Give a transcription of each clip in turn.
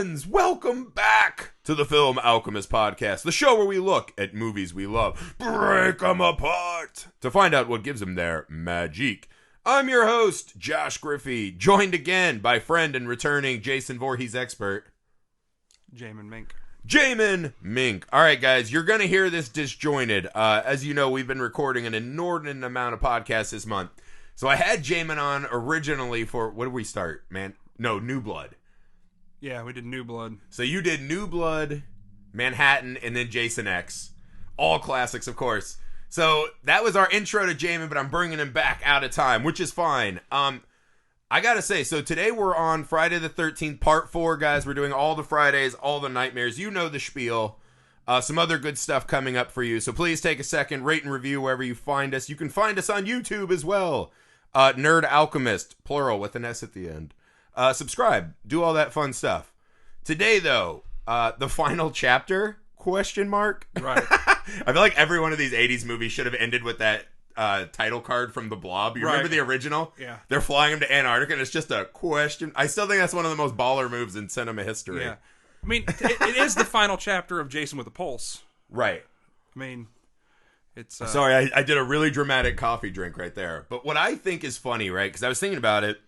friends, welcome back to the Film Alchemist podcast, the show where we look at movies we love, break them apart, to find out what gives them their magique. I'm your host, Josh Griffey, joined again by friend and returning Jason Voorhees expert, Jamin Mink. Jamin Mink. All right, guys, you're going to hear this disjointed. As you know, we've been recording an inordinate amount of podcasts this month. So I had Jamin on originally for, what did we start, man? No, New Blood. Yeah, we did New Blood. So you did New Blood, Manhattan, and then Jason X. All classics, of course. So that was our intro to Jamin, but I'm bringing him back out of time, which is fine. I gotta say, so today we're on Friday the 13th, part 4, guys. We're doing all the Fridays, all the nightmares. You know the spiel. Some other good stuff coming up for you. So please take a second, rate and review wherever you find us. You can find us on YouTube as well. Nerd Alchemist, plural with an S at the end. Subscribe, do all that fun stuff. Today, though, the final chapter, question mark. Right. I feel like every one of these 80s movies should have ended with that title card from The Blob. You remember the original? Yeah. They're flying him to Antarctica, and it's just a question. I still think that's one of the most baller moves in cinema history. Yeah. I mean, it is the final chapter of Jason with a Pulse. Right. I mean, it's... Sorry, I did a really dramatic coffee drink right there. But what I think is funny, right, because I was thinking about it,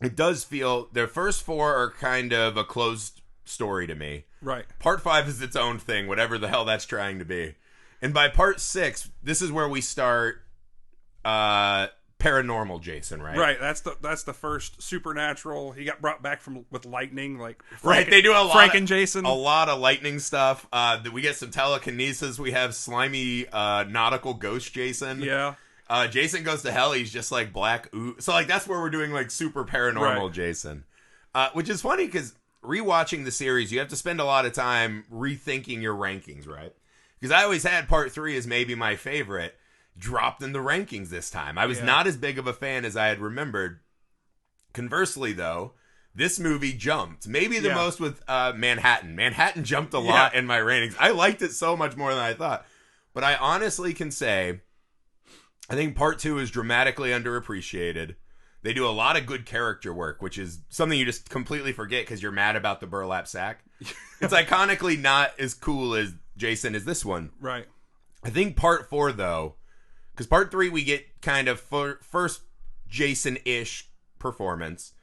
it does feel their first 4 are kind of a closed story to me. Right. Part 5 is its own thing, whatever the hell that's trying to be. And by part 6, this is where we start paranormal Jason, right? Right. That's the first supernatural. He got brought back with lightning, like right. They do a lot. Frank and Jason, a lot of lightning stuff. We get some telekinesis. We have slimy nautical ghost Jason. Yeah. Jason goes to hell. He's just like black ooze. So like that's where we're doing like super paranormal right. Jason, which is funny because rewatching the series, you have to spend a lot of time rethinking your rankings, right? Because I always had part 3 as maybe my favorite, dropped in the rankings this time. I was not as big of a fan as I had remembered. Conversely, though, this movie jumped. Maybe the most with Manhattan. Manhattan jumped a lot in my ratings. I liked it so much more than I thought. But I honestly can say, I think part 2 is dramatically underappreciated. They do a lot of good character work, which is something you just completely forget because you're mad about the burlap sack. It's iconically not as cool as Jason as this one. Right. I think part 4, though, because part 3 we get kind of first Jason-ish performance,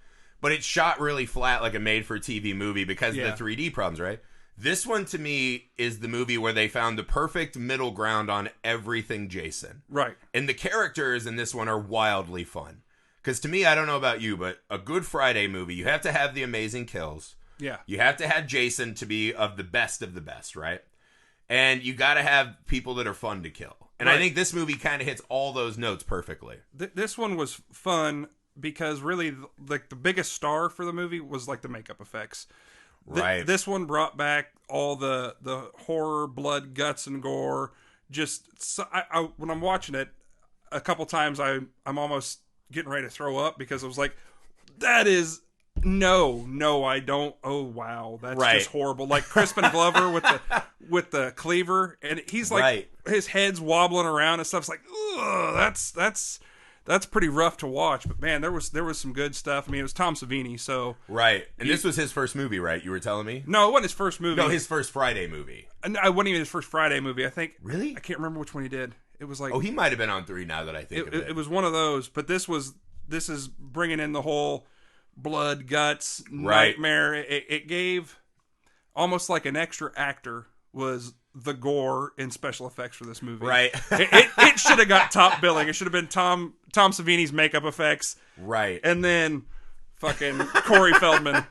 but it's shot really flat like a made-for-TV movie because of the 3D problems, right? This one, to me, is the movie where they found the perfect middle ground on everything Jason. Right. And the characters in this one are wildly fun. Because to me, I don't know about you, but a Good Friday movie, you have to have the amazing kills. Yeah. You have to have Jason to be of the best, right? And you got to have people that are fun to kill. And I think this movie kind of hits all those notes perfectly. This one was fun because really, like, the biggest star for the movie was like the makeup effects. Right. This one brought back all the horror, blood, guts, and gore. Just when I'm watching it, a couple times I'm almost getting ready to throw up because I was like, that is no, I don't. Oh wow, that's just horrible. Like Crispin Glover with the cleaver, and he's like his head's wobbling around and stuff. It's like, ugh, that's pretty rough to watch. But man, there was some good stuff. I mean, it was Tom Savini, so right. And this was his first movie, right? You were telling me? No, it wasn't his first movie. No, his first Friday movie. I wasn't even his first Friday movie. I think. Really? I can't remember which one he did. It was like, oh, he might have been on 3 now that I think of it. It was one of those, but this is bringing in the whole blood, guts, nightmare. It gave almost like an extra actor was the gore in special effects for this movie. Right. it should have got top billing. It should have been Tom Savini's makeup effects. Right. And then fucking Corey Feldman.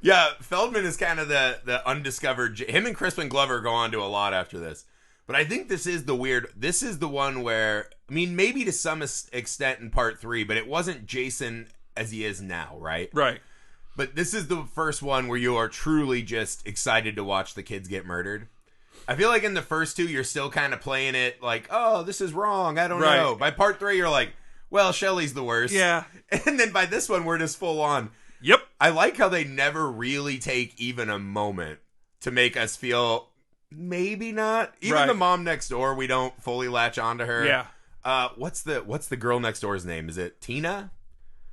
Yeah, Feldman is kind of the undiscovered. Him and Crispin Glover go on to a lot after this. But I think this is the one where, I mean, maybe to some extent in part 3, but it wasn't Jason as he is now, right? Right. But this is the first one where you are truly just excited to watch the kids get murdered. I feel like in the first 2, you're still kind of playing it like, oh, this is wrong, I don't know. By part 3, you're like, well, Shelley's the worst. Yeah. And then by this one, we're just full on. Yep. I like how they never really take even a moment to make us feel... Maybe not. Even the mom next door, we don't fully latch onto her. Yeah. What's the girl next door's name? Is it Tina?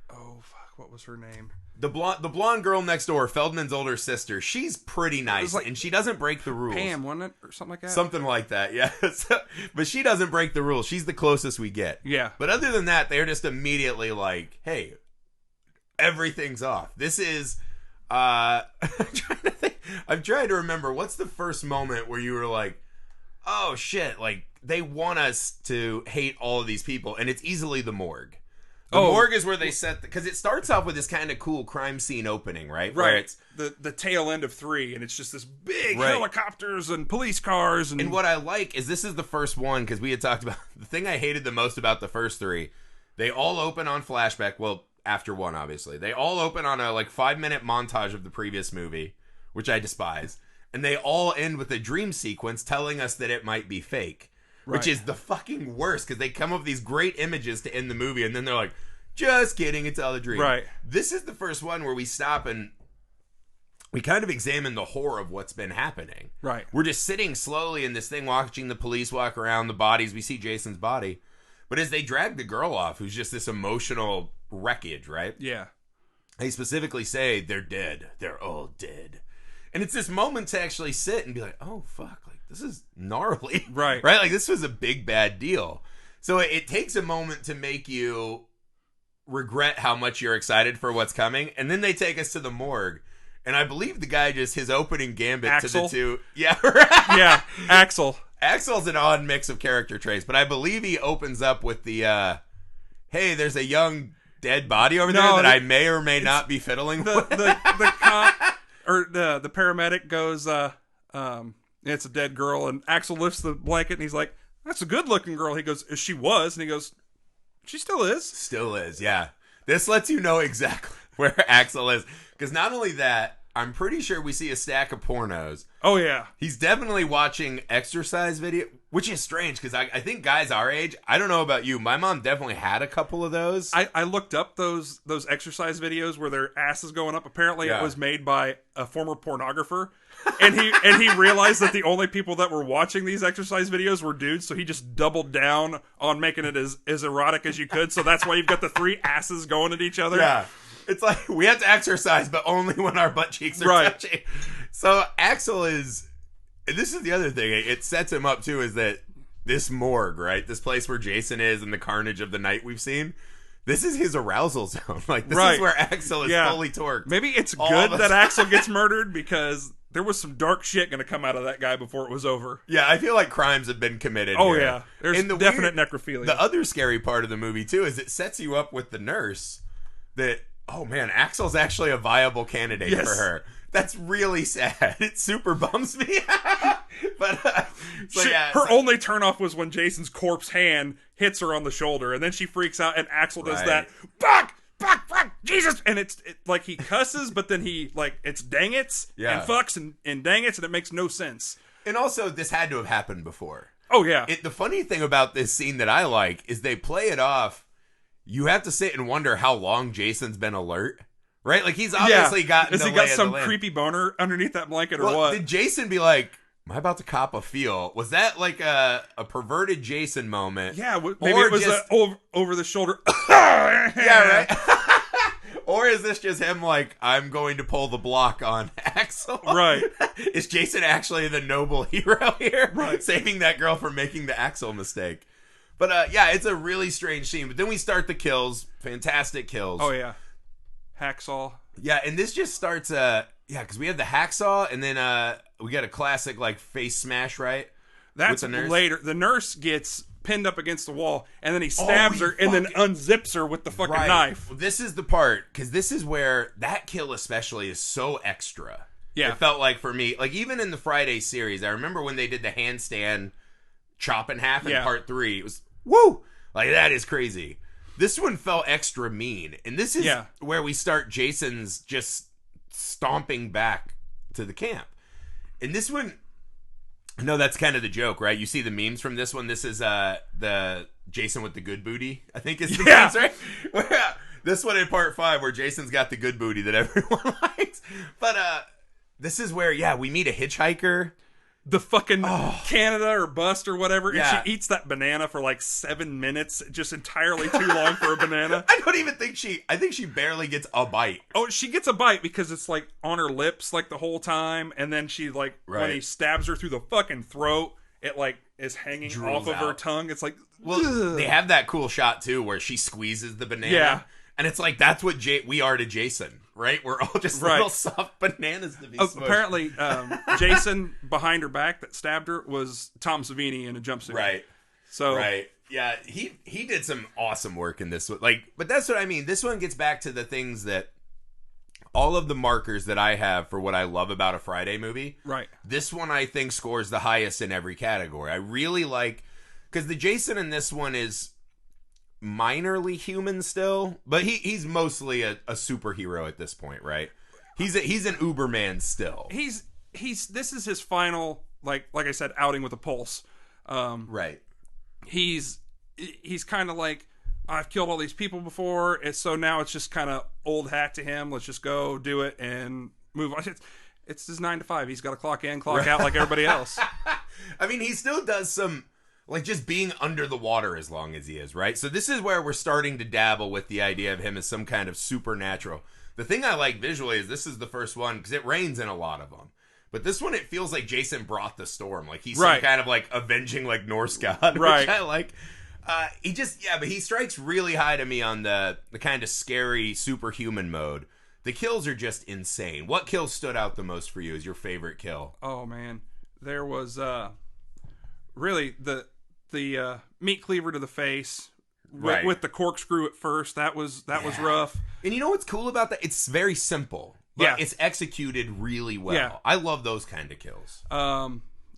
Oh fuck! was her name? The blonde girl next door, Feldman's older sister. She's pretty nice, like, and she doesn't break the rules. Pam, wasn't it, or something like that? Something like that, yeah. But she doesn't break the rules. She's the closest we get. Yeah. But other than that, they're just immediately like, "Hey, everything's off." This is. I'm trying to think. I'm trying to remember what's the first moment where you were like, "Oh shit!" Like they want us to hate all of these people, and it's easily the morgue. The morgue is where they set because it starts off with this kind of cool crime scene opening, right? Right. Where it's the tail end of 3, and it's just this big helicopters and police cars. And what I like is this is the first one because we had talked about the thing I hated the most about the first 3. They all open on flashback. Well, after 1, obviously, they all open on a 5-minute montage of the previous movie, which I despise, and they all end with a dream sequence telling us that it might be fake. Right. Which is the fucking worst because they come up with these great images to end the movie and then they're like, just kidding, it's all a dream. Right. This is the first one where we stop and we kind of examine the horror of what's been happening. Right. We're just sitting slowly in this thing watching the police walk around the bodies. We see Jason's body. But as they drag the girl off, who's just this emotional wreckage, right? Yeah. They specifically say, they're dead. They're all dead. And it's this moment to actually sit and be like, oh, fuck. This is gnarly. Right. Right? Like, this was a big, bad deal. So it takes a moment to make you regret how much you're excited for what's coming. And then they take us to the morgue. And I believe the guy just, his opening gambit Axel? to the two. Yeah, right. Yeah, Axel. Axel's an odd mix of character traits. But I believe he opens up with the, hey, there's a young dead body over there that I may or may not be fiddling with. The cop, or the paramedic goes, it's a dead girl, and Axel lifts the blanket, and he's like, that's a good-looking girl. He goes, she was, and he goes, she still is. Still is, yeah. This lets you know exactly where Axel is. Because not only that, I'm pretty sure we see a stack of pornos. Oh, yeah. He's definitely watching exercise video, which is strange, because I think guys our age, I don't know about you, my mom definitely had a couple of those. I looked up those exercise videos where their ass is going up. Apparently it was made by a former pornographer. And he realized that the only people that were watching these exercise videos were dudes, so he just doubled down on making it as erotic as you could. So that's why you've got the 3 asses going at each other. Yeah. It's like, we have to exercise, but only when our butt cheeks are touching. So Axel is, and this is the other thing, it sets him up too, is that this morgue, right? This place where Jason is and the carnage of the night we've seen, this is his arousal zone. Like, this is where Axel is fully torqued. Maybe it's good that Axel gets murdered because there was some dark shit going to come out of that guy before it was over. Yeah, I feel like crimes have been committed here. Yeah. There's definite necrophilia. The other scary part of the movie, too, is it sets you up with the nurse that, oh man, Axel's actually a viable candidate for her. That's really sad. It super bums me. But her only turnoff was when Jason's corpse hand hits her on the shoulder, and then she freaks out, and Axel does that. Fuck, Jesus! And it's like he cusses, but then he it's dang it's and fucks and dang it's, and it makes no sense. And also, this had to have happened before. Oh yeah. The funny thing about this scene that I like is they play it off. You have to sit and wonder how long Jason's been alert. Right? Like, he's obviously gotten Has he got some creepy boner underneath that blanket or what? Did Jason be like, am I about to cop a feel? Was that like a perverted Jason moment? Yeah, maybe it was just over the shoulder. Yeah, right? Or is this just him like, I'm going to pull the block on Axel? Right. Is Jason actually the noble hero here? Right. Saving that girl from making the Axel mistake. But it's a really strange scene. But then we start the kills. Fantastic kills. Oh, yeah. Hacksaw. Yeah, and this just starts, because we have the hacksaw, and then we got a classic, face smash, right? That's later. The nurse gets pinned up against the wall, and then he stabs her, and then unzips her with the fucking knife. Well, this is the part, because this is where that kill especially is so extra. Yeah. It felt like for me, even in the Friday series, I remember when they did the handstand chop in half in part 3, it was, woo! That is crazy. This one felt extra mean. And this is where we start Jason's just stomping back to the camp. And this one, no, that's kind of the joke, right? You see the memes from this one. This is the Jason with the good booty, I think is the memes, right? This one in part 5 where Jason's got the good booty that everyone likes. But this is where, we meet a hitchhiker. the fucking Canada or bust or whatever, and Yeah. she eats that banana for like 7 minutes, just entirely too long for a banana. I don't even think I think she barely gets a bite. Oh, she gets a bite because it's like on her lips like the whole time, and then she like when he stabs her through the fucking throat, it like is hanging Drools off of her out. tongue. It's like, well, they have that cool shot too where she squeezes the banana. Yeah. And it's like, that's what we are to Jason, right? We're all just little soft bananas to be smushed. Apparently, Jason behind her back that stabbed her was Tom Savini in a jumpsuit. Right. So, right. Yeah, he did some awesome work in this one. Like, but that's what I mean. This one gets back to the things that all of the markers that I have for what I love about a Friday movie. Right. This one I think scores the highest in every category. I really like, because the Jason in this one is minorly human still, but he's mostly a superhero at this point, right? He's an Uberman still. He's this is his final, like I said, outing with a pulse. Right. He's kind of like, I've killed all these people before, and so now it's just kind of old hat to him. Let's just go do it and move on. It's his 9 to 5. He's got to clock in, clock out like everybody else. I mean, he still does some, like, just being under the water as long as he is, right? So this is where we're starting to dabble with the idea of him as some kind of supernatural. The thing I like visually is this is the first one, because it rains in a lot of them. But this one, it feels like Jason brought the storm. Like, he's some kind of, like, avenging, like, Norse god, which I like. But he strikes really high to me on the kind of scary superhuman mode. The kills are just insane. What kill stood out the most for you as your favorite kill? Oh, man. There was, really, the meat cleaver to the face with the corkscrew at first. That was rough. And you know what's cool about that? It's very simple, but it's executed really well. Yeah. I love those kind of kills.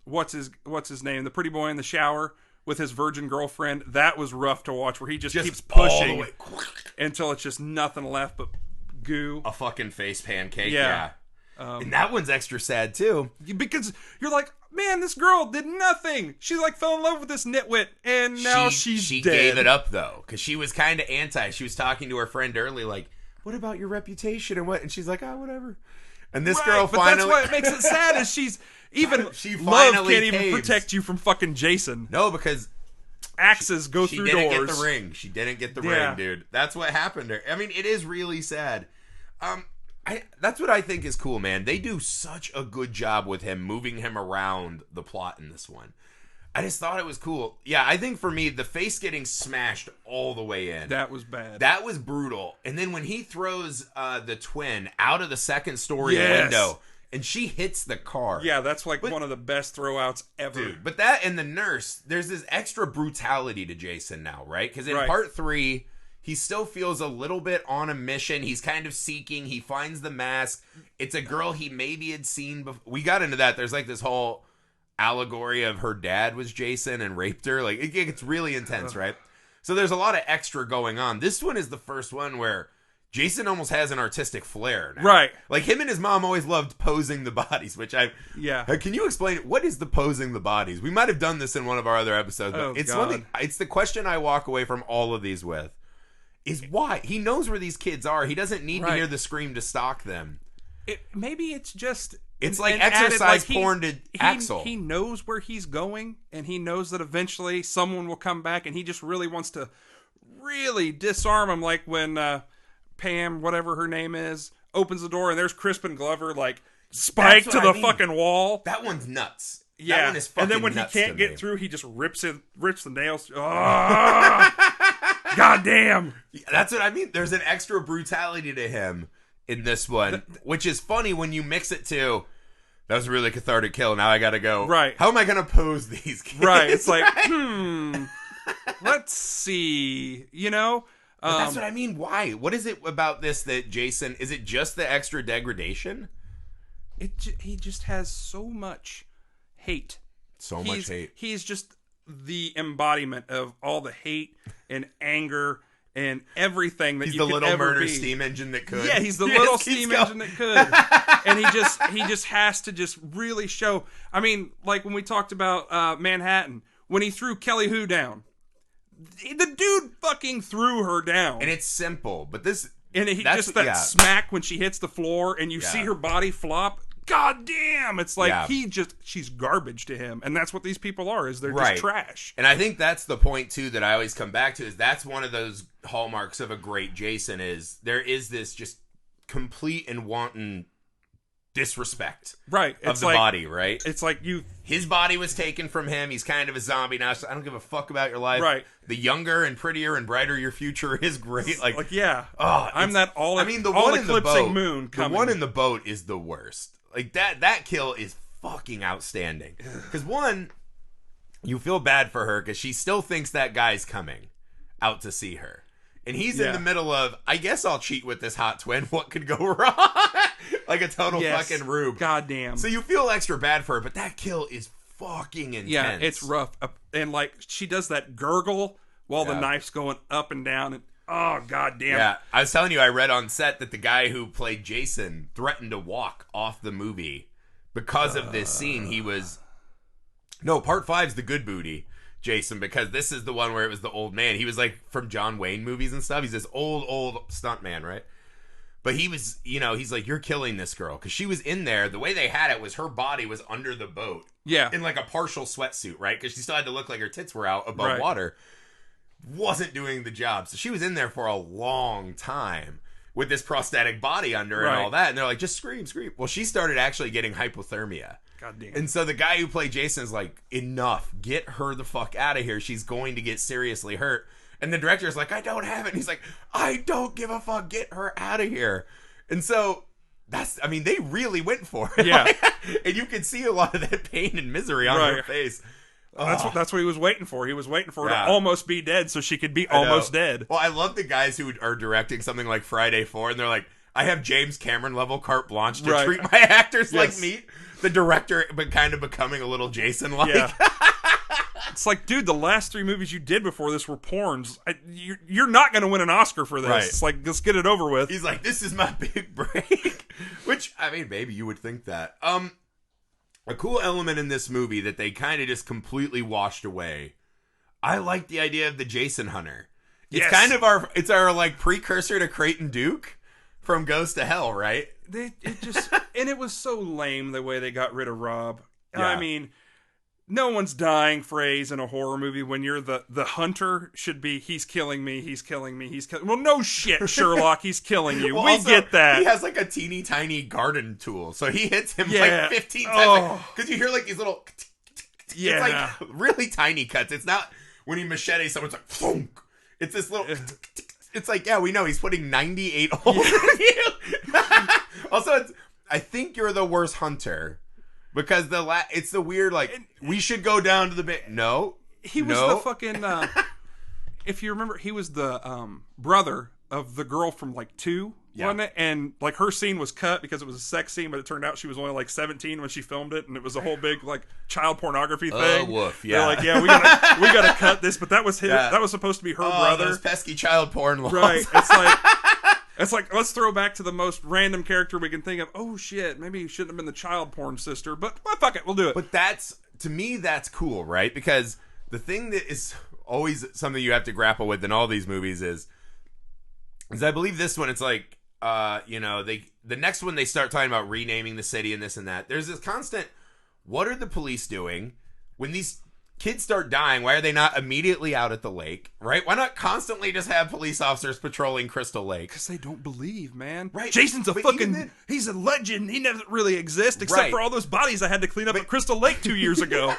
What's his name? The pretty boy in the shower with his virgin girlfriend. That was rough to watch, where he just keeps pushing until it's just nothing left but goo. A fucking face pancake. Yeah. And that one's extra sad too, because you're like, man, this girl did nothing. She like fell in love with this nitwit, and now she's she dead. gave it up though, because she was kind of anti. She was talking to her friend early, like, "What about your reputation and what?" And she's like, "Ah, whatever." And this girl but finally. That's what makes it sad. Is she finally love can't caves. even protect you from fucking Jason. No, because axes go through doors. She didn't get the ring. She didn't get the ring, dude. That's what happened to her. I mean, it is really sad. That's what I think is cool, man. They do such a good job with him, moving him around the plot in this one. I just thought it was cool. Yeah, I think for me, the face getting smashed all the way in. That was bad. That was brutal. And then when he throws the twin out of the second story window, and she hits the car. Yeah, that's like one of the best throwouts ever. Dude, but that and the nurse, there's this extra brutality to Jason now, right? Because in part 3... he still feels a little bit on a mission. He's kind of seeking. He finds the mask. It's a girl he maybe had seen before. We got into that. There's like this whole allegory of her dad was Jason and raped her. Like, it gets really intense, right? So there's a lot of extra going on. This one is the first one where Jason almost has an artistic flair now. Right. Like, him and his mom always loved posing the bodies, which can you explain, what is the posing the bodies? We might have done this in one of our other episodes, but it's the question I walk away from all of these with. Is why he knows where these kids are. He doesn't need to hear the scream to stalk them. Maybe it's just like exercise porn to Axel. He knows where he's going, and he knows that eventually someone will come back, and he just really wants to really disarm him. Like when Pam, whatever her name is, opens the door and there's Crispin Glover like spiked to the fucking wall. That one's nuts. Yeah, that one is fucking and then when he nuts can't get through, he just rips the nails. God damn. That's what I mean. There's an extra brutality to him in this one, which is funny when you mix it to, that was a really cathartic kill. Now I gotta go. Right. How am I gonna pose these kids? Right. It's like, let's see. You know? But that's what I mean. Why? What is it about this that Jason, is it just the extra degradation? He just has so much hate. Much hate. He's just the embodiment of all the hate and anger and everything that he's you could ever be. He's the little murder steam engine that could. Yeah, he's the little steam engine that could. And he just has to just really show. I mean, like when we talked about Manhattan, when he threw Kelly Hu down, the dude fucking threw her down. And it's simple, but this... And smack when she hits the floor and you see her body flop. God damn. It's like Yeah. she's garbage to him. And that's what these people are, is they're Right. just trash. And I think that's the point, too, that I always come back to, is that's one of those hallmarks of a great Jason, is there is this just complete and wanton disrespect Right. of the body, right? It's like His body was taken from him. He's kind of a zombie now, so I don't give a fuck about your life. Right. The younger and prettier and brighter your future is, great. Like yeah. Oh, I'm that all. I mean, the all one in the eclipsing boat, moon coming. the one in the boat is the worst. Like that kill is fucking outstanding. Because one, you feel bad for her because she still thinks that guy's coming out to see her. And he's in the middle of, I guess I'll cheat with this hot twin. What could go wrong? Like a total fucking rube. Goddamn. So you feel extra bad for her, but that kill is fucking intense. Yeah, it's rough. And like she does that gurgle while the knife's going up and down. And oh, goddamn. Yeah, I was telling you, I read on set that the guy who played Jason threatened to walk off the movie because of this scene. He was... No, part 5's the good booty Jason, because this is the one where it was the old man. He was like from John Wayne movies and stuff. He's this old stunt man, right? But he was, he's like, you're killing this girl. Because she was in there. The way they had it was her body was under the boat. Yeah. In like a partial sweatsuit, right? Because she still had to look like her tits were out above water. Wasn't doing the job. So she was in there for a long time with this prosthetic body under and all that. And they're like, just scream. Well, she started actually getting hypothermia. God damn. And so the guy who played Jason is like, enough. Get her the fuck out of here. She's going to get seriously hurt. And the director's like, I don't have it. And he's like, I don't give a fuck. Get her out of here. And so they really went for it. Yeah. And you could see a lot of that pain and misery on her face. That's what he was waiting for. He was waiting for her to almost be dead so she could be almost dead. Well, I love the guys who are directing something like Friday 4, and they're like, I have James Cameron level carte blanche to treat my actors like meat. The director, but kind of becoming a little Jason-like. Yeah. It's like, dude, the last 3 movies you did before this were porns. You're not going to win an Oscar for this. Right. It's like, let's get it over with. He's like, this is my big break. Which, I mean, maybe you would think that. A cool element in this movie that they kind of just completely washed away. I like the idea of the Jason Hunter. It's kind of our like precursor to Creighton Duke from Goes to Hell, right? And it was so lame the way they got rid of Rob. Yeah. I mean, no one's dying phrase in a horror movie when you're the hunter should be, he's killing me. Well, no shit, Sherlock, he's killing you. Well, we also, get that. He has like a teeny tiny garden tool, so he hits him like 15 times. Because you hear like these little... It's like really tiny cuts. It's not when he machetes someone's like... Thunk. It's this little... It's like, yeah, we know he's putting 98 holes in you. Also, I think you're the worst hunter. Because it's the weird, like, we should go down to the bit. No. He was the fucking... if you remember, he was the brother of the girl from, like, 2, wasn't it? And, like, her scene was cut because it was a sex scene, but it turned out she was only, like, 17 when she filmed it, and it was a whole big, like, child pornography thing. Oh, woof, yeah. They're like, yeah, we gotta cut this, but that was his, that was supposed to be her brother. Those pesky child porn laws. Right. It's like, let's throw back to the most random character we can think of. Oh, shit, maybe he shouldn't have been the child porn sister, but well, fuck it, we'll do it. But to me, that's cool, right? Because the thing that is always something you have to grapple with in all these movies is I believe this one, it's like, the next one they start talking about renaming the city and this and that. There's this constant, what are the police doing? When these kids start dying, why are they not immediately out at the lake, right? Why not constantly just have police officers patrolling Crystal Lake? Because they don't believe, man. Right. Jason's he's a legend. He doesn't really exist, except for all those bodies I had to clean up at Crystal Lake 2 years ago.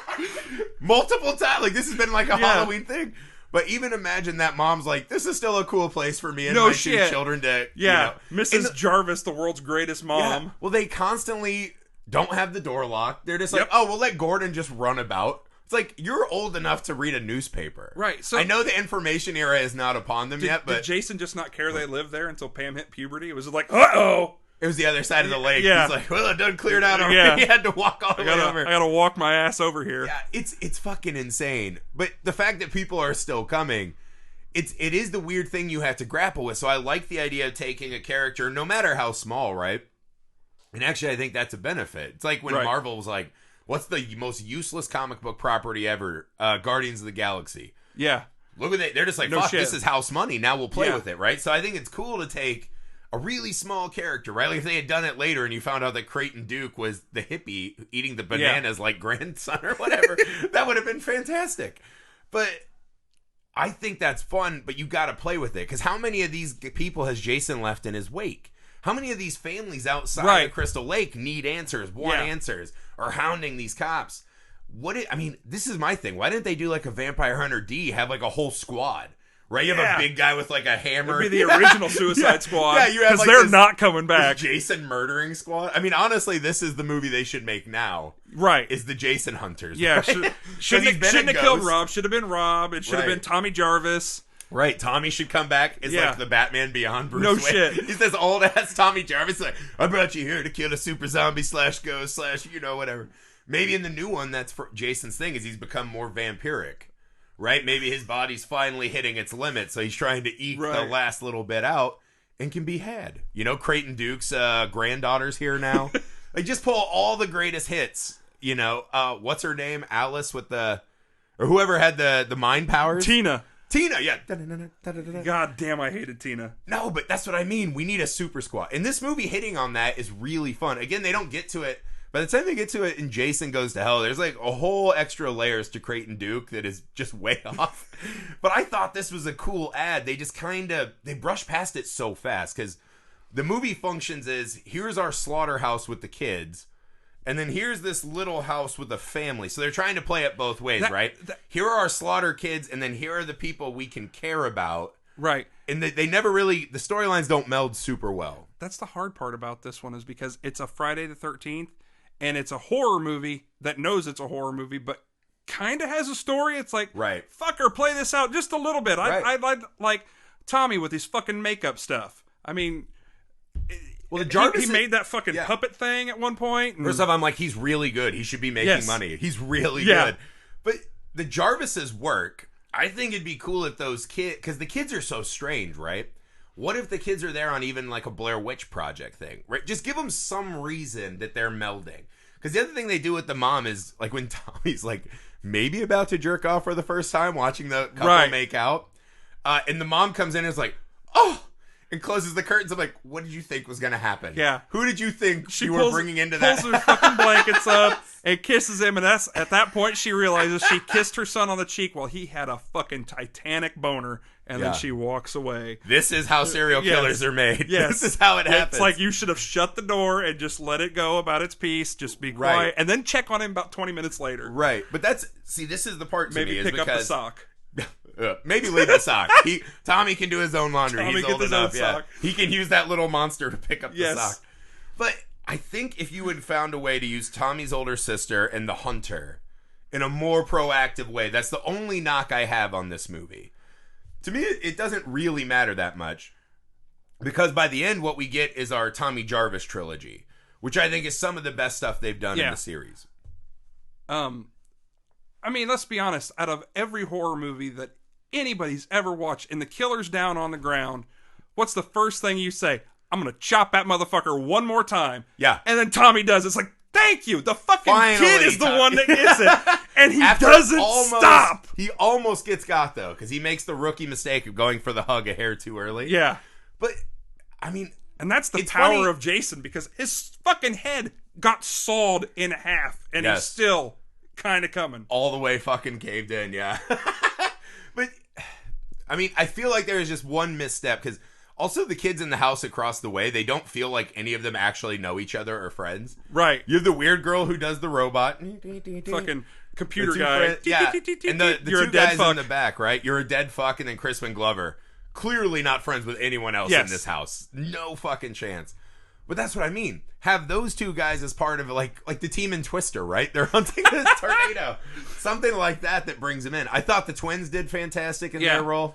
Multiple times. Like, this has been like a Halloween thing. But even imagine that mom's like, this is still a cool place for me and my 2 children to... Yeah, Mrs. Jarvis, the world's greatest mom. Yeah. Well, they constantly don't have the door locked. They're just like, we'll let Gordon just run about. It's like, you're old enough to read a newspaper. Right. So I know the information era is not upon them yet, but... Did Jason just not care they lived there until Pam hit puberty? It was like, uh-oh! It was the other side of the lake. Yeah. He's like, well, it done cleared out already. He had to walk all the way over. I gotta walk my ass over here. Yeah, it's fucking insane. But the fact that people are still coming, it is the weird thing you have to grapple with. So I like the idea of taking a character, no matter how small, right? And actually, I think that's a benefit. It's like when Marvel was like, what's the most useless comic book property ever? Guardians of the Galaxy. Yeah. Look at it. They're just like, fuck, this is house money. Now we'll play with it, right? So I think it's cool to take a really small character, right? Like if they had done it later and you found out that Creighton Duke was the hippie eating the bananas like grandson or whatever, that would have been fantastic. But I think that's fun, but you got to play with it. Because how many of these people has Jason left in his wake? How many of these families outside of Crystal Lake need answers, want answers, or hounding these cops? This is my thing. Why didn't they do like a Vampire Hunter D, have like a whole squad? Right? You have a big guy with like a hammer. It'd be the original Suicide Squad. Yeah, you have because like they're not coming back. Jason murdering squad. I mean, honestly, this is the movie they should make now. Right. Is the Jason Hunters. Yeah. Right? Shouldn't have killed Rob. Should have been Rob. It should have been Tommy Jarvis. Right. Tommy should come back as like the Batman Beyond Bruce Wayne. Shit. He's this old ass Tommy Jarvis. Like, I brought you here to kill a super zombie / ghost / whatever. Maybe in the new one, that's for Jason's thing, is he's become more vampiric. Right? Maybe his body's finally hitting its limit, so he's trying to eke the last little bit out and can be had. You know, Creighton Duke's granddaughter's here now. They just pull all the greatest hits. You know, what's her name? Alice with or whoever had the mind powers. Tina, yeah. God damn, I hated Tina. No, but that's what I mean. We need a super squad. And this movie hitting on that is really fun. Again, they don't get to it. By the time they get to it in Jason Goes to Hell, there's like a whole extra layers to Creighton Duke that is just way off. But I thought this was a cool ad. They just they brush past it so fast because the movie functions as, here's our slaughterhouse with the kids, and then here's this little house with a family. So they're trying to play it both ways, right? Here are our slaughter kids, and then here are the people we can care about. Right. And they never really, the storylines don't meld super well. That's the hard part about this one, is because it's a Friday the 13th. And it's a horror movie that knows it's a horror movie, but kind of has a story. It's like, fucker, play this out just a little bit. I like Tommy with his fucking makeup stuff. I mean, well, Jarvis he made that fucking puppet thing at one point. First off, I'm like, he's really good. He should be making money. He's really good. But the Jarvises work. I think it'd be cool if those kids, because the kids are so strange, right? What if the kids are there on even like a Blair Witch Project thing, right? Just give them some reason that they're melding. Because the other thing they do with the mom is like when Tommy's like maybe about to jerk off for the first time, watching the couple make out, and the mom comes in and is like, oh, and closes the curtains. I'm like, what did you think was going to happen? Yeah. Who did you think you were bringing into that? Pulls her fucking blankets up and kisses him. And at that point, she realizes she kissed her son on the cheek while he had a fucking Titanic boner. And then she walks away. This is how serial killers are made. Yes. This is how it happens. It's like you should have shut the door and just let it go about its piece. Just be quiet. And then check on him about 20 minutes later. Right. But this is the part to me. Maybe pick up the sock. Maybe leave the sock. Tommy can do his own laundry. He's old enough. Yeah. He can use that little monster to pick up the sock. But I think if you had found a way to use Tommy's older sister and the hunter in a more proactive way, that's the only knock I have on this movie. To me, it doesn't really matter that much, because by the end, what we get is our Tommy Jarvis trilogy, which I think is some of the best stuff they've done in the series. I mean, let's be honest. Out of every horror movie that anybody's ever watched, and the killer's down on the ground, what's the first thing you say? I'm going to chop that motherfucker one more time. Yeah. And then Tommy does. It's like, thank you. The fucking kid is the one that gets it. And he doesn't stop. He almost gets got, though, because he makes the rookie mistake of going for the hug a hair too early. Yeah. But, I mean... And that's the power of Jason, because his fucking head got sawed in half, and he's still kind of coming. All the way fucking caved in, yeah. But, I mean, I feel like there is just one misstep, because... Also, the kids in the house across the way, they don't feel like any of them actually know each other or friends. Right. You have the weird girl who does the robot. Fucking computer guy. Yeah. And the two guys in the back, right? You're a dead fuck, and then Crispin Glover. Clearly not friends with anyone else in this house. No fucking chance. But that's what I mean. Have those two guys as part of like the team in Twister, right? They're hunting this tornado. Something like that brings them in. I thought the twins did fantastic in their role.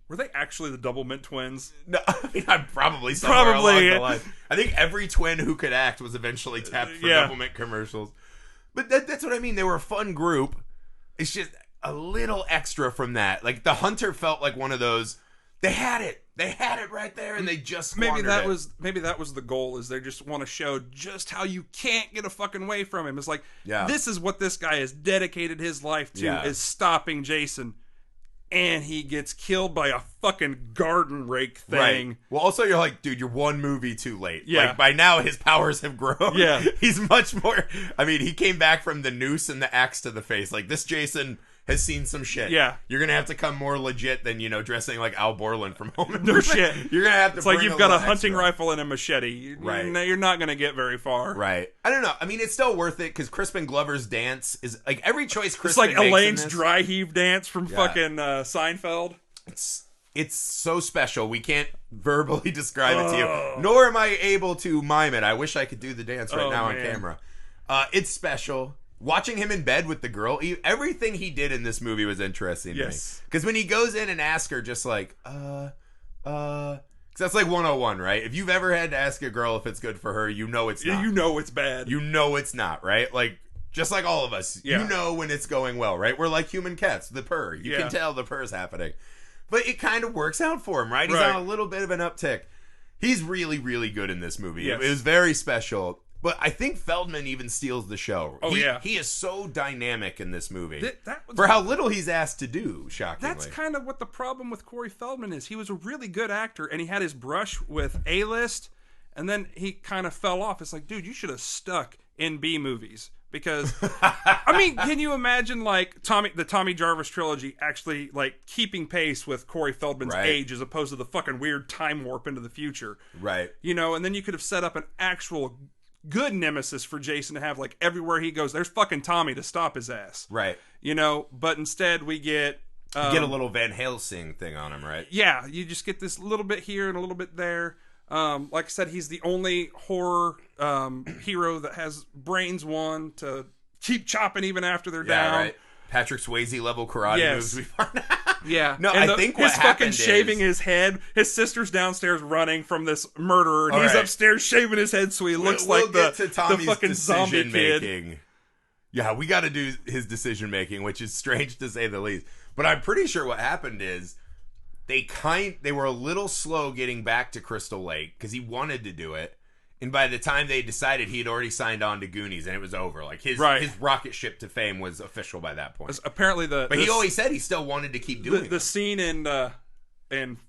Were they actually the Doublemint twins? No, I mean, I'm probably somewhere along the line. I think every twin who could act was eventually tapped for Doublemint commercials. But that's what I mean. They were a fun group. It's just a little extra from that. Like, the hunter felt like one of those. They had it. They had it right there, and they just squandered it. Maybe that was the goal. Is they just want to show just how you can't get a fucking way from him. It's like, this is what this guy has dedicated his life to: is stopping Jason. and he gets killed by a fucking garden rake thing. Right. Well, also you're like, dude, you're one movie too late. Yeah. Like by now his powers have grown. Yeah. He's much more. I mean, he came back from the noose and the axe to the face. Like this Jason has seen some shit. Yeah. You're gonna have to come more legit than dressing like Al Borland from Home No Improvement. shit. You're gonna have to. It's like bring you've got a little hunting extra. rifle and a machete. Right. You're not gonna get very far. Right. I don't know. I mean, it's still worth it because Crispin Glover's dance is like every choice It's Crispin like makes in Elaine's this, dry heave dance from fucking Seinfeld. It's so special. We can't verbally describe it to you, nor am I able to mime it. I wish I could do the dance right now on camera. It's special. Watching him in bed with the girl, everything he did in this movie was interesting to me. Because when he goes in and asks her, just like, because that's like 101, right? If you've ever had to ask a girl if it's good for her, you know it's not. You know it's bad. You know it's not, right? Like, just like all of us, you know when it's going well, right? We're like human cats, the purr. You can tell the purr's happening. But it kind of works out for him, right? He's on a little bit of an uptick. He's really, really good in this movie. It was very special. But I think Feldman even steals the show. He is so dynamic in this movie. For how little he's asked to do, shockingly. That's kind of what the problem with Corey Feldman is. He was a really good actor, and he had his brush with A-list, and then he kind of fell off. It's like, dude, you should have stuck in B movies. Because, I mean, can you imagine, like, the Tommy Jarvis trilogy actually, like, keeping pace with Corey Feldman's age as opposed to the fucking weird time warp into the future? Right. You know, and then you could have set up an actual good nemesis for Jason to have, like, everywhere he goes, there's fucking Tommy to stop his ass. Right. You know, but instead we get... you get a little Van Helsing thing on him, right? Yeah, you just get this little bit here and a little bit there. Like I said, he's the only horror hero that has brains one to keep chopping even after they're down. Right. Patrick Swayze level karate moves we find out. Yeah. No, and I think what his fucking happened shaving is, his head. His sister's downstairs running from this murderer, and he's upstairs shaving his head so he looks like the fucking zombie kid. Yeah, we got to do his decision making, which is strange to say the least. But I'm pretty sure what happened is they were a little slow getting back to Crystal Lake because he wanted to do it. And by the time they decided, he had already signed on to Goonies, and it was over. Like his rocket ship to fame was official by that point. Apparently, but he always said he still wanted to keep doing the scene in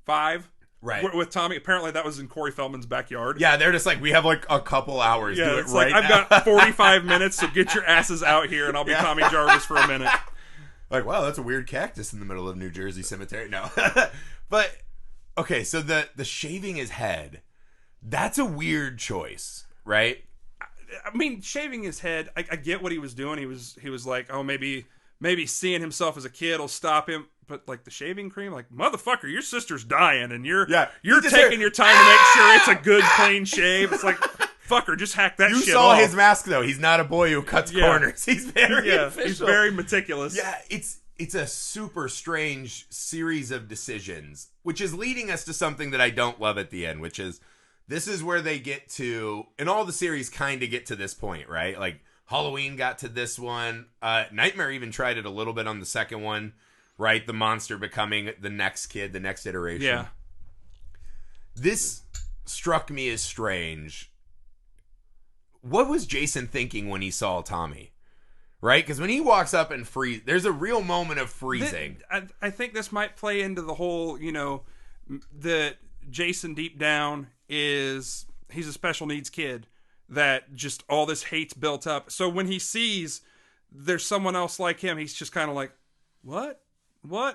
5, right, with Tommy. Apparently, that was in Corey Feldman's backyard. Yeah, they're just like, we have like a couple hours. Yeah, do it it's right like now. I've got 45 minutes, so get your asses out here, and I'll be Tommy Jarvis for a minute. Like, wow, that's a weird cactus in the middle of New Jersey Cemetery. No, but okay, so the shaving his head. That's a weird choice, right? I mean, shaving his head, I get what he was doing. He was like, oh, maybe seeing himself as a kid will stop him. But like the shaving cream, like, motherfucker, your sister's dying, and you're taking your time to make sure it's a good clean shave. It's like, fucker, just hack that shit off. You saw his mask though. He's not a boy who cuts corners. He's very official. He's very meticulous. Yeah, it's a super strange series of decisions, which is leading us to something that I don't love at the end, which is this is where they get to, and all the series kind of get to this point, right? Like Halloween got to this one. Nightmare even tried it a little bit on the second one, right? The monster becoming the next kid, the next iteration. Yeah. This struck me as strange. What was Jason thinking when he saw Tommy? Right? Because when he walks up and freeze, there's a real moment of freezing. I think this might play into the whole, that Jason deep down he's a special needs kid that just all this hate's built up. So when he sees there's someone else like him, he's just kind of like, what?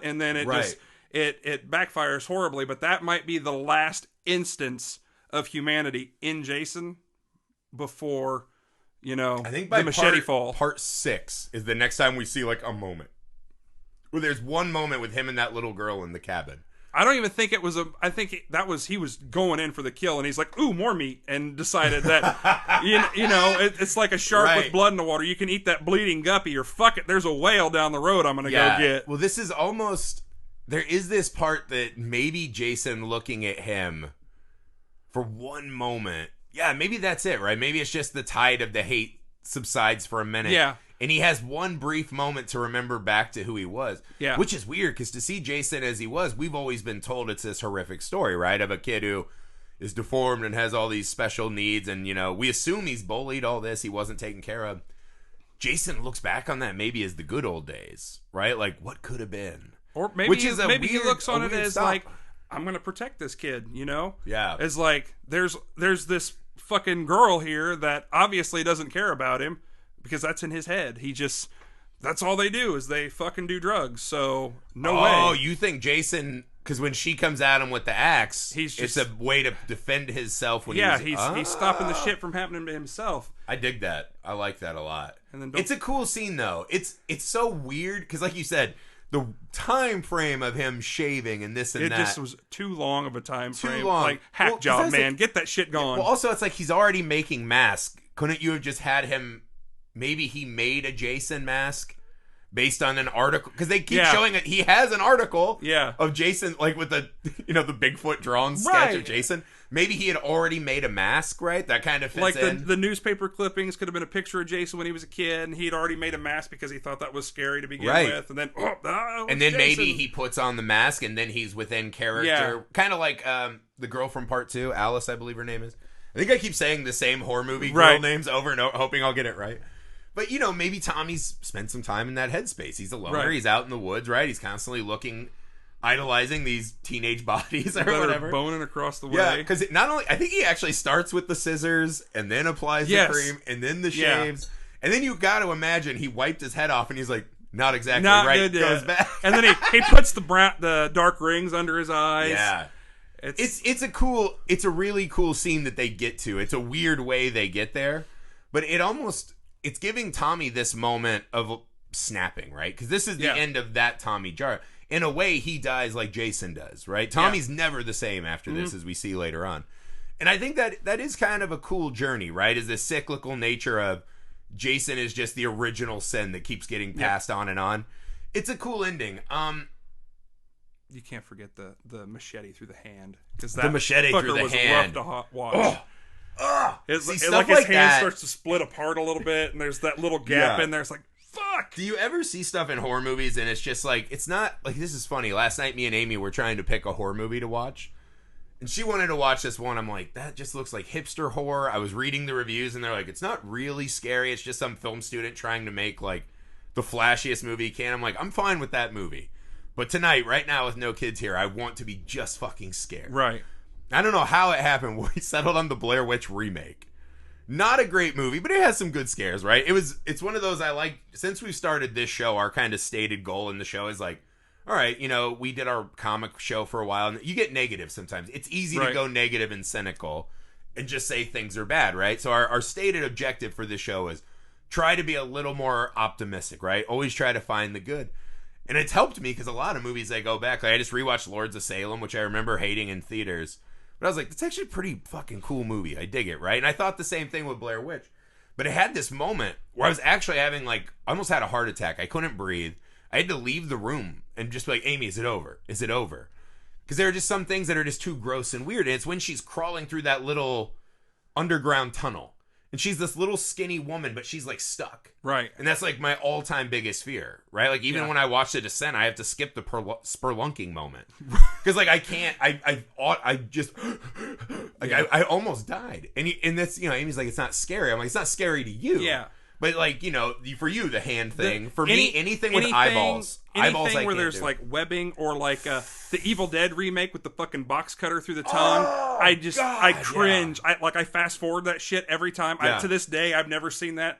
And then it backfires horribly. But that might be the last instance of humanity in Jason before, I think by the machete fall. Part 6 is the next time we see like a moment where there's one moment with him and that little girl in the cabin. I don't even think it was I think he was going in for the kill, and he's like, ooh, more meat, and decided that, it's like a shark with blood in the water. You can eat that bleeding guppy, or fuck it, there's a whale down the road I'm going to go get. Well, this is almost, there is this part that maybe Jason looking at him for one moment, maybe that's it, right? Maybe it's just the tide of the hate subsides for a minute. Yeah. And he has one brief moment to remember back to who he was. Yeah. Which is weird, because to see Jason as he was, we've always been told it's this horrific story, right? Of a kid who is deformed and has all these special needs. And, we assume he's bullied, all this. He wasn't taken care of. Jason looks back on that maybe as the good old days, right? Like, what could have been? Or maybe which is maybe he looks on it as stop. like, I'm going to protect this kid, you know? Yeah. As like, there's this fucking girl here that obviously doesn't care about him because that's in his head. That's all they do is they fucking do drugs. So no way. Oh, you think Jason? Because when she comes at him with the axe, it's a way to defend himself. When he's stopping the shit from happening to himself. I dig that. I like that a lot. And then it's a cool scene though. It's so weird because, like you said, the time frame of him shaving and this and that. It just was too long of a time frame. Too long. Like, hack job, man. Get that shit going. Well, also, it's like he's already making masks. Couldn't you have just had him... Maybe he made a Jason mask based on an article... Because they keep showing it. He has an article of Jason, like with the the Bigfoot drawn sketch of Jason. Maybe he had already made a mask, right? That kind of fits like in. The newspaper clippings could have been a picture of Jason when he was a kid, and he'd already made a mask because he thought that was scary to begin with. And then, maybe he puts on the mask, and then he's within character. Yeah. Kind of like the girl from Part 2, Alice, I believe her name is. I think I keep saying the same horror movie girl names over and over, hoping I'll get it right. But, maybe Tommy's spent some time in that headspace. He's a loner. He's out in the woods, right? He's constantly idolizing these teenage bodies or whatever. Boning across the way. Yeah, because not only... I think he actually starts with the scissors and then applies the cream and then the shaves. And then you got to imagine he wiped his head off and he's like, not exactly right. Good, goes back. And then he puts the dark rings under his eyes. Yeah. It's a really cool scene that they get to. It's a weird way they get there. But it's giving Tommy this moment of snapping, right? Because this is the end of that Tommy Jar. In a way, he dies like Jason does, right? Tommy's never the same after this, as we see later on. And I think that is kind of a cool journey, right? Is the cyclical nature of Jason is just the original sin that keeps getting passed on and on. It's a cool ending. You can't forget the machete through the hand, because the machete through the was hand rough to watch. His like hand starts to split apart a little bit, and there's that little gap in there. It's like, fuck. Do you ever see stuff in horror movies and it's just like, it's not like, this is funny. Last night, me and Amy were trying to pick a horror movie to watch, and she wanted to watch this one. I'm like, that just looks like hipster horror. I was reading the reviews and they're like, it's not really scary. It's just some film student trying to make like the flashiest movie he can. I'm like, I'm fine with that movie. But tonight, right now, with no kids here, I want to be just fucking scared. Right. I don't know how it happened. We settled on the Blair Witch remake. Not a great movie, but it has some good scares, right? It's one of those I like. Since we started this show, our kind of stated goal in the show is like, all right, we did our comic show for a while, and you get negative sometimes. It's easy to go negative and cynical and just say things are bad, right? So our stated objective for this show is try to be a little more optimistic, right? Always try to find the good. And it's helped me because a lot of movies I go back, like I just rewatched Lords of Salem, which I remember hating in theaters. But I was like, it's actually a pretty fucking cool movie. I dig it, right? And I thought the same thing with Blair Witch. But it had this moment where I was actually having I almost had a heart attack. I couldn't breathe. I had to leave the room and just be like, Amy, is it over? Is it over? Because there are just some things that are just too gross and weird. And it's when she's crawling through that little underground tunnel. And she's this little skinny woman, but she's like stuck. Right. And that's like my all-time biggest fear, right? Like even when I watch The Descent, I have to skip the spelunking moment. Because like I can't, I almost died. And that's, Amy's like, it's not scary. I'm like, it's not scary to you. Yeah. But like, for you, the hand thing. For me, anything with eyeballs. Anything I where there's do. like webbing or like the Evil Dead remake with the fucking box cutter through the tongue. I cringe. Yeah. I fast forward that shit every time. Yeah. To this day, I've never seen that.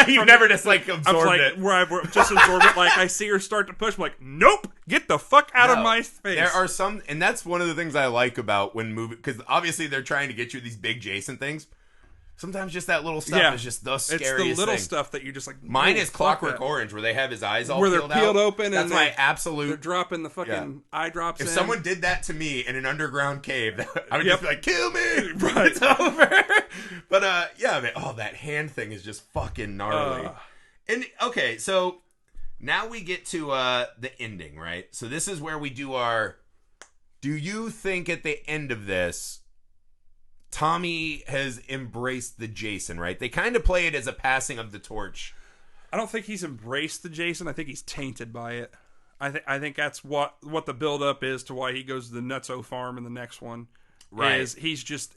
You've never just like absorbed it. Where I've just absorbed it. Like I see her start to push. I'm like, nope, get the fuck out of my face. There are some, and that's one of the things I like about when movie, because obviously they're trying to get you these big Jason things. Sometimes just that little stuff is just the scariest thing. It's the little stuff that you just like... Mine is Clockwork Orange, where they have his eyes all where peeled they're peeled open. That's and my absolute... They're dropping the fucking eye drops If in. someone did that to me in an underground cave, I would just be like, kill me! Right. It's over! But, man, that hand thing is just fucking gnarly. And, okay, so now we get to the ending, right? So this is where we do our... Do you think at the end of this... Tommy has embraced the Jason, right? They kind of play it as a passing of the torch. I don't think he's embraced the Jason. I think he's tainted by it. I think that's what the build-up is to why he goes to the Nutso farm in the next one. Right. Is he's just...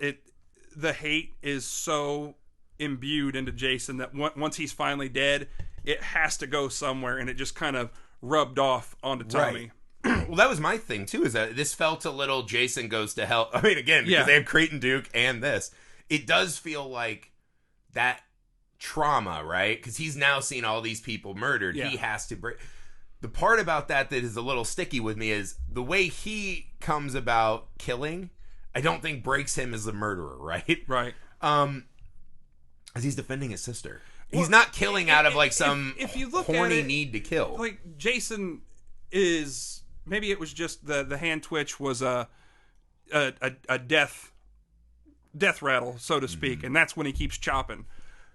The hate is so imbued into Jason that once he's finally dead, it has to go somewhere, and it just kind of rubbed off onto Tommy. Right. Well, that was my thing too. Is that this felt a little Jason Goes to Hell? I mean, again, because they have Creighton Duke and this, it does feel like that trauma, right? Because he's now seen all these people murdered. He has to break. The part about that is a little sticky with me is the way he comes about killing. I don't think breaks him as a murderer, right? Right. As he's defending his sister. He's not killing out of like some if you look horny at it, need to kill. Like Jason is, maybe it was just the hand twitch was a death rattle, so to speak, and that's when he keeps chopping.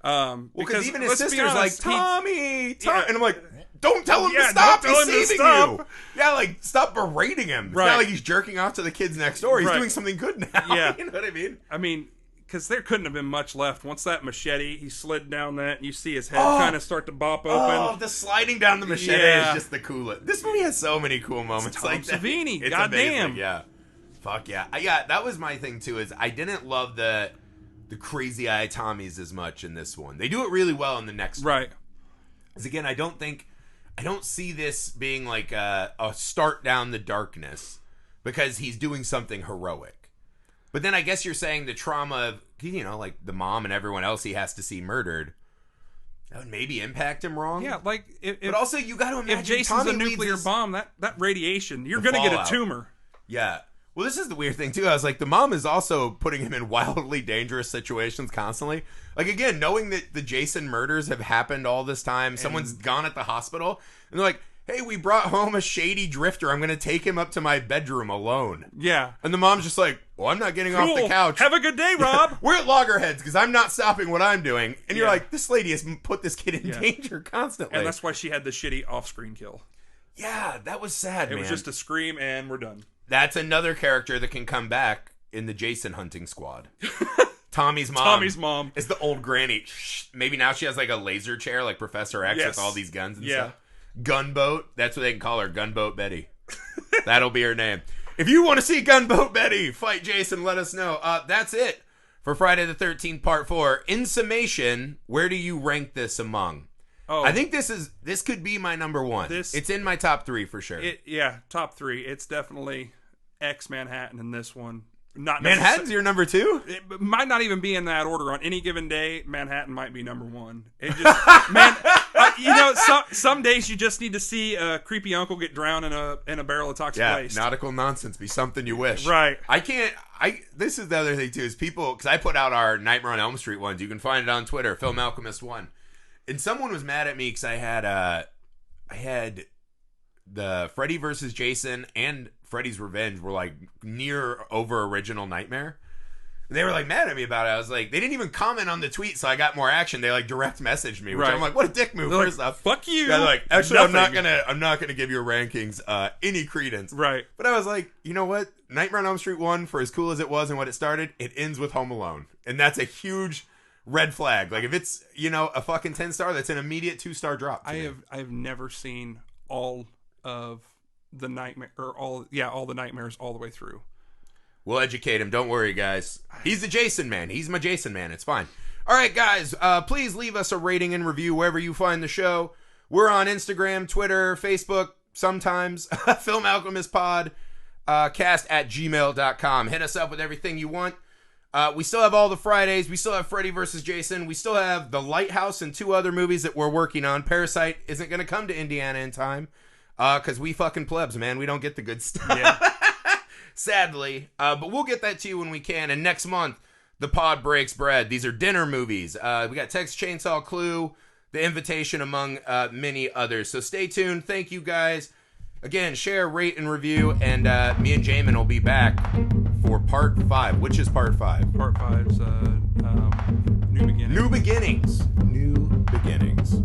Because even his sister's honest, like, Tommy, and I'm like, don't tell him to don't stop. tell He's him to saving stop. you. Yeah, like stop berating him. It's Right. not like he's jerking off to the kids next door. He's Right. doing something good now. Yeah. You know what I mean? I mean, because there couldn't have been much left. Once that machete, he slid down that, and you see his head kind of start to bop open. Oh, the sliding down the machete Yeah. is just the coolest. This movie has so many cool moments Tom like that. Savini, It's goddamn. amazing, yeah. Fuck yeah. Yeah, that was my thing too, is I didn't love the crazy eye Tommies as much in this one. They do it really well in the next one. Right. Because again, I don't see this being like a start down the darkness because he's doing something heroic. But then I guess you're saying the trauma of, you know, like the mom and everyone else he has to see murdered, that would maybe impact him wrong. Yeah, like but also you got to imagine if Jason's Tommy a nuclear leads bomb, that radiation, you're the going to get a fallout. tumor. Yeah. Well, this is the weird thing too. I was like, the mom is also putting him in wildly dangerous situations constantly. Like again, knowing that the Jason murders have happened all this time, someone's gone at the hospital, and they're like, hey, we brought home a shady drifter. I'm going to take him up to my bedroom alone. Yeah. And the mom's just like, well, I'm not getting off the couch. Have a good day, Rob. We're at loggerheads because I'm not stopping what I'm doing. And you're Yeah. like, this lady has put this kid in danger constantly. And that's why she had the shitty off-screen kill. Yeah, that was sad, man. It was just a scream, and we're done. That's another character that can come back in the Jason hunting squad. Tommy's mom. Is the old granny. Maybe now she has like a laser chair like Professor X with all these guns and stuff. Gunboat. That's what they can call her. Gunboat Betty. That'll be her name. If you want to see Gunboat Betty fight Jason, let us know. That's it for Friday the 13th Part 4. In summation, where do you rank this among? Oh, I think this could be my number one. It's in my top 3 for sure. Top 3. It's definitely X Manhattan in this one. Not Manhattan's your number 2? It might not even be in that order. On any given day, Manhattan might be number 1. It just, some days you just need to see a creepy uncle get drowned in a barrel of toxic waste. Nautical nonsense be something you wish. Right. This is the other thing too, is people, because I put out our Nightmare on Elm Street ones. You can find it on Twitter, Film Alchemist 1. And someone was mad at me because I had the Freddy versus Jason and Freddy's Revenge were like near over original Nightmare. And they were like mad at me about it. I was like, they didn't even comment on the tweet, so I got more action. They like direct messaged me, which I'm like, what a dick move. First off, fuck you. Yeah, they're like, actually, I'm not gonna give your rankings any credence. Right. But I was like, you know what? Nightmare on Elm Street 1, for as cool as it was and what it started, it ends with Home Alone, and that's a huge red flag. Like if it's a fucking 10-star, that's an immediate 2-star drop. I have never seen all of the nightmare or all the nightmares all the way through. We'll educate him. Don't worry, guys. He's the Jason man. He's my Jason man. It's fine. All right, guys. Please leave us a rating and review wherever you find the show. We're on Instagram, Twitter, Facebook, sometimes. Film Alchemist Pod, cast@gmail.com. Hit us up with everything you want. We still have all the Fridays. We still have Freddy vs. Jason. We still have The Lighthouse and 2 other movies that we're working on. Parasite isn't going to come to Indiana in time because we fucking plebs, man. We don't get the good stuff. Yeah. Sadly. But we'll get that to you when we can. And next month, The Pod Breaks Bread. These are dinner movies. We got Texas Chainsaw Clue, The Invitation, among many others. So stay tuned. Thank you, guys. Again, share, rate, and review. And me and Jamin will be back for Part 5. Which is Part 5? Part 5's New Beginnings. New Beginnings. New Beginnings.